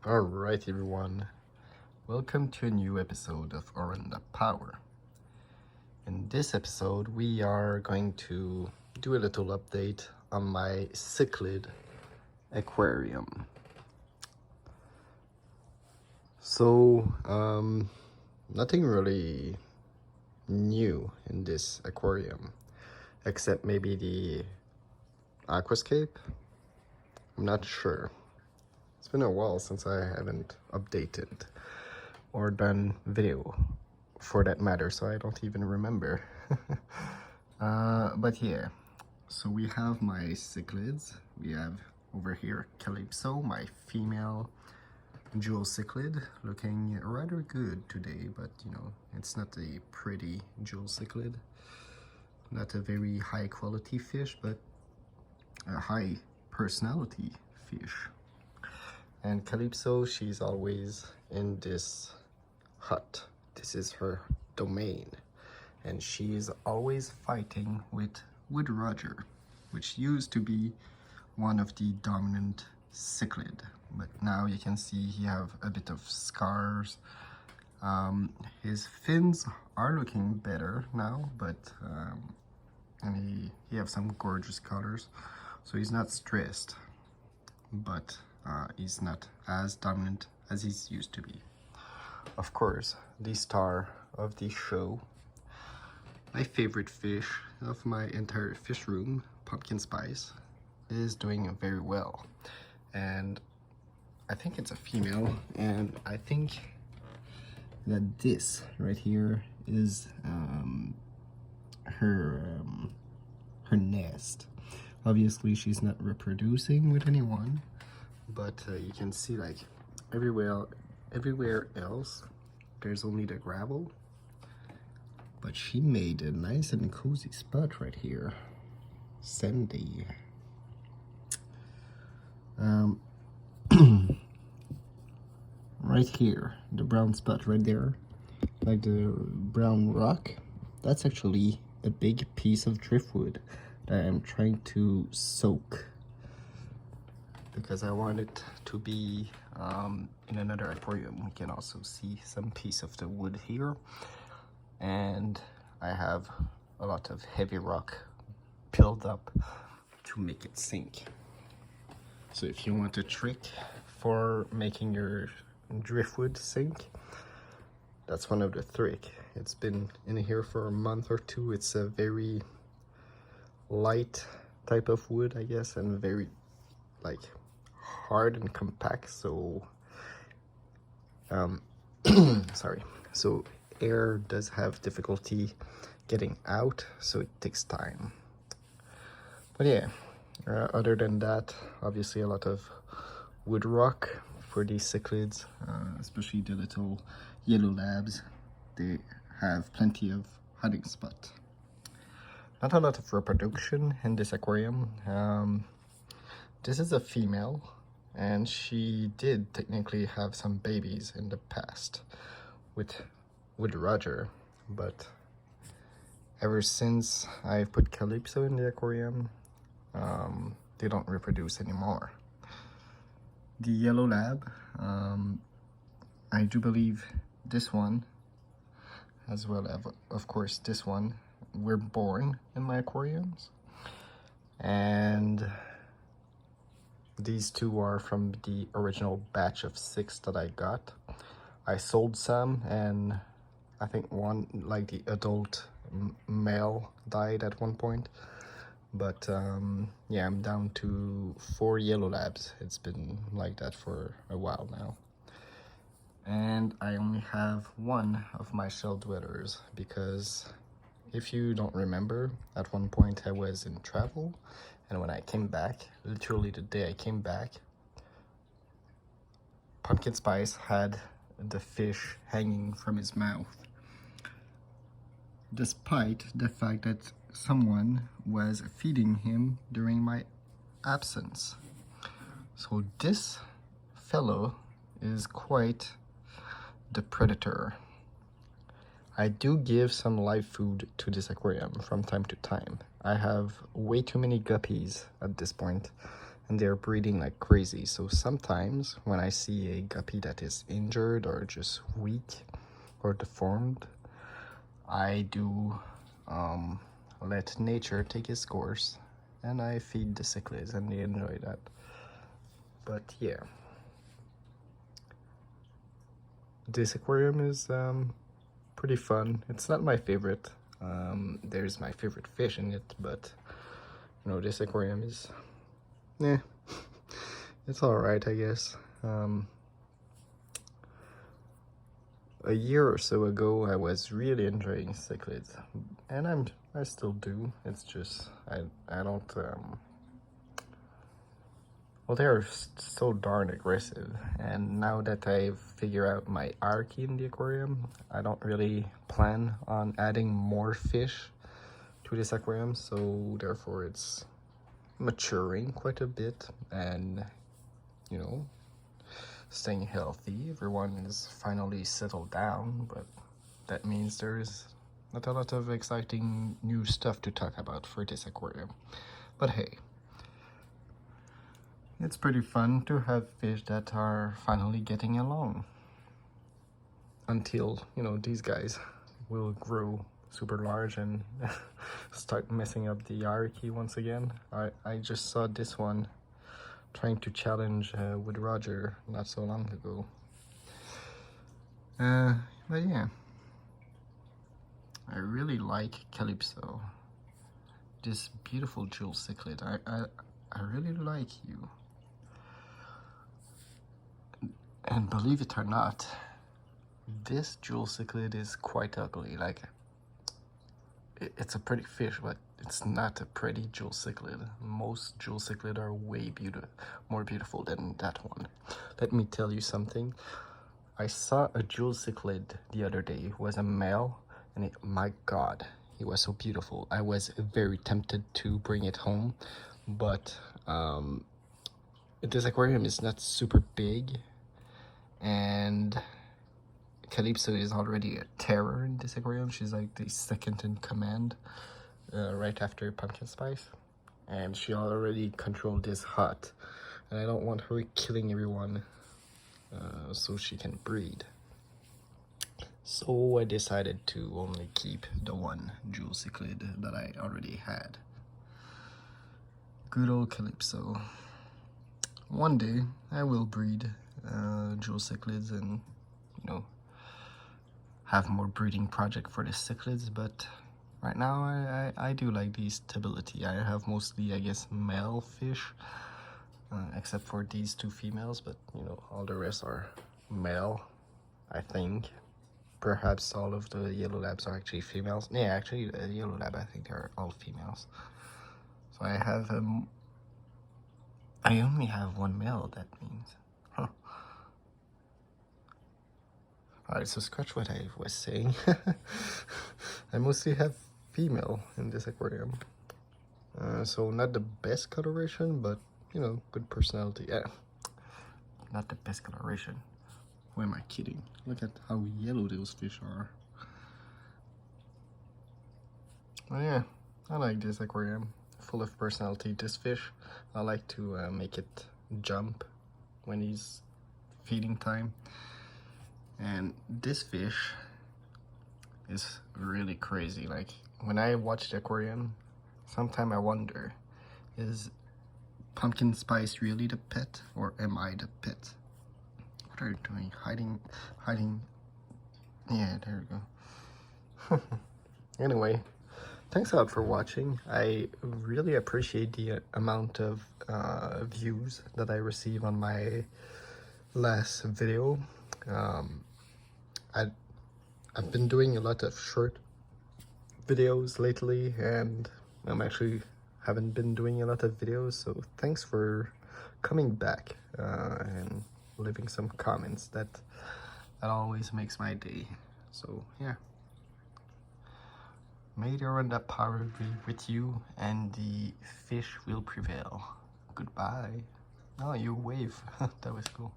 Alright everyone, welcome to a new episode of Orenda Power. In this episode we are going to do a little update on my cichlid aquarium. So nothing really new in this aquarium except maybe the aquascape. I'm not sure. It's been a while since I haven't updated or done video for that matter, so I don't even remember. But yeah, so we have my cichlids. We have over here Calypso, my female jewel cichlid, looking rather good today, but you know, it's not a pretty jewel cichlid. Not a very high quality fish, but a high personality fish. And Calypso, she's always in this hut. This is her domain. And she's always fighting with Roger, which used to be one of the dominant cichlid. But now you can see he have a bit of scars. His fins are looking better now, but and he have some gorgeous colors. So he's not stressed, but he's not as dominant as he's used to be. Of course, the star of the show, my favorite fish of my entire fish room, Pumpkin Spice, is doing very well. And I think it's a female, and I think that this right here is her nest. Obviously she's not reproducing with anyone, but you can see like everywhere else there's only the gravel, but she made a nice and cozy spot right here. Sandy. Right here, the brown spot right there, like the brown rock, that's actually a big piece of driftwood that I'm trying to soak, because I want it to be in another aquarium. We can also see some piece of the wood here, and I have a lot of heavy rock built up to make it sink. So if you want a trick for making your driftwood sink, that's one of the trick. It's been in here for a month or two. It's a very light type of wood, I guess, and very like hard and compact, so sorry, so air does have difficulty getting out, so it takes time. But yeah, other than that, obviously a lot of wood rock for these cichlids, especially the little yellow labs. They have plenty of hiding spot. Not a lot of reproduction in this aquarium. This is a female, and she did technically have some babies in the past with Roger, but ever since I've put Calypso in the aquarium, they don't reproduce anymore. The yellow lab, I do believe this one, as well as of course this one, were born in my aquariums, and these two are from the original batch of 6 that I got. I sold some, and I think one, like the adult male, died at one point. But yeah, I'm down to 4 yellow labs. It's been like that for a while now. And I only have one of my shell dwellers, because if you don't remember, at one point I was in travel, and when I came back, literally the day I came back, Pumpkin Spice had the fish hanging from his mouth, despite the fact that someone was feeding him during my absence. So this fellow is quite the predator. I do give some live food to this aquarium from time to time. I have way too many guppies at this point, and they're breeding like crazy. So sometimes when I see a guppy that is injured or just weak or deformed, I do let nature take its course, and I feed the cichlids, and they enjoy that. But yeah, this aquarium is pretty fun. It's not my favorite. There's my favorite fish in it, but you know, this aquarium is, yeah, it's all right, I guess. A year or so ago, I was really enjoying cichlids, and I still do. It's just I don't well, they're so darn aggressive, and now that I've figured out my hierarchy in the aquarium, I don't really plan on adding more fish to this aquarium, so therefore it's maturing quite a bit, and you know, staying healthy. Everyone is finally settled down, but that means there's not a lot of exciting new stuff to talk about for this aquarium. But hey, it's pretty fun to have fish that are finally getting along. Until, you know, these guys will grow super large and start messing up the hierarchy once again. I just saw this one trying to challenge with Roger not so long ago. But yeah, I really like Calypso. This beautiful jewel cichlid. I really like you. And believe it or not, this jewel cichlid is quite ugly. Like, it's a pretty fish, but it's not a pretty jewel cichlid. Most jewel cichlid are way more beautiful than that one. Let me tell you something. I saw a jewel cichlid the other day. It was a male, and my God, he was so beautiful. I was very tempted to bring it home, but this aquarium is not super big, and Calypso is already a terror in this aquarium. She's like the second in command, right after Pumpkin Spice, and she already controlled this hut, and I don't want her killing everyone so she can breed. So I decided to only keep the one jewel cichlid that I already had. Good old Calypso. One day I will breed jewel cichlids and, you know, have more breeding project for the cichlids, but right now I do like the stability. I have mostly, I guess, male fish, except for these two females, but you know, all the rest are male, I think. Perhaps all of the yellow labs are actually females. Yeah, actually the yellow lab, I think they're all females. So I have I only have one male, that means. Huh. Alright, so scratch what I was saying. I mostly have female in this aquarium. So not the best coloration, but you know, good personality. Yeah, not the best coloration. Who am I kidding? Look at how yellow those fish are. Oh yeah, I like this aquarium. Full of personality. This fish, I like to make it jump when he's feeding time. And this fish is really crazy. Like, when I watch the aquarium, sometimes I wonder, is Pumpkin Spice really the pet, or am I the pet? What are you doing? Hiding? Yeah, there we go. Anyway, thanks a lot for watching. I really appreciate the amount of views that I receive on my last video. I've been doing a lot of short videos lately, and I'm actually haven't been doing a lot of videos, so thanks for coming back and leaving some comments. That always makes my day. So yeah, may the Rwanda power be with you, and the fish will prevail. Goodbye. Oh, you wave. That was cool.